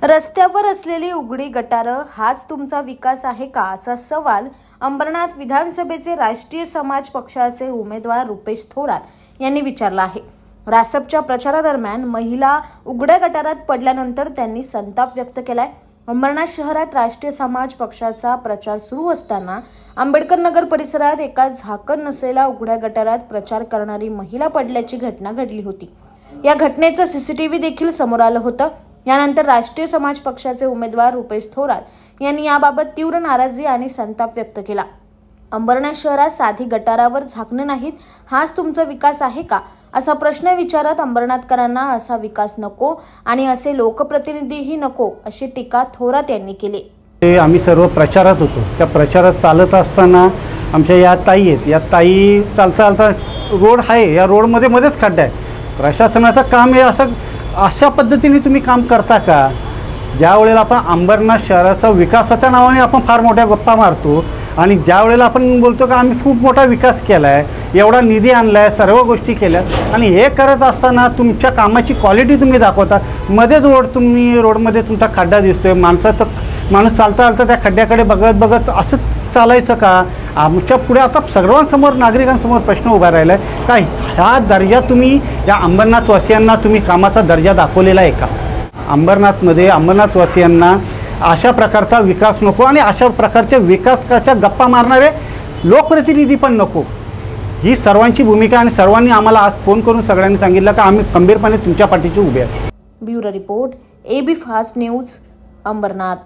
रस्त्यावर असलेली उघडी गटारं हाच तुमचा विकास आहे का, असा सवाल अंबरनाथ विधानसभेचे राष्ट्रीय समाज पक्षाचे उमेदवार रुपेश थोरात यांनी विचारला आहे। रासपच्या प्रचारादरम्यान महिला उघड्या गटारात पडल्यानंतर त्यांनी संताप व्यक्त केलाय। अंबरनाथ शहरात राष्ट्रीय समाज पक्षाचा प्रचार सुरू असताना आंबेडकर नगर परिसरात एका झाकण नसलेल्या उघड्या गटारात प्रचार करणारी महिला पडल्याची घटना घडली होती। या घटनेचं सीसीटीव्ही देखील समोर आलं होतं। यानंतर राष्ट्रीय समाज पक्षाचे उमेदवार रुपेश थोरात यांनी याबाबत तीव्र नाराजी आणि संताप व्यक्त केला। अंबरनाथ शहरात साधी गटारावर झाकणं नाहीत, हाच तुमचा विकास आहे का, असा प्रश्न विचारत अंबरनाथकरांना असा विकास नको आणि असे लोकप्रतिनिधीही नको, अशी टीका थोरात यांनी केली। आम्ही सर्व प्रचारात होतो। त्या प्रचारात चालत असताना आमच्या या ताई आहेत, या ताई चालता चालता रोड आहे, या रोडमध्ये मध्येच खड्डा आहे। प्रशासनाचं काम हे अशा पद्धतीने तुम्ही काम करता का? ज्या वेळेला आपण अंबरनाथ शहराचा विकासाच्या नावाने आपण फार मोठ्या गप्पा मारतो आणि ज्या वेळेला आपण बोलतो की आम्ही खूप मोठा विकास केला आहे, एवढा निधी आणला आहे, सर्व गोष्टी केल्या, आणि हे करत असताना तुमच्या कामाची क्वालिटी तुम्ही दाखवता, मध्येच रोडमध्ये तुमचा खड्डा दिसतोय, माणूस चालता चालता त्या खड्ड्याकडे बघत असं चालायचं का? आमच्या पुढे आता सर्वांसमोर नागरिकांसमोर प्रश्न उभा राहिला आहे काय, ह्या दर्जा तुम्ही या अंबरनाथवासियांना तुम्ही कामाचा दर्जा दाखवलेला आहे का? अंबरनाथमध्ये अंबरनाथवासियांना अशा प्रकारचा विकास नको आणि अशा प्रकारच्या विकासाच्या गप्पा मारणारे लोकप्रतिनिधी पण नको, ही सर्वांची भूमिका। आणि सर्वांनी आम्हाला आज फोन करून सगळ्यांनी सांगितलं की आम्ही खंबीरपणे तुमच्या पाठीशी उभे आहोत। Bureau report, AB fast news, Ambernath.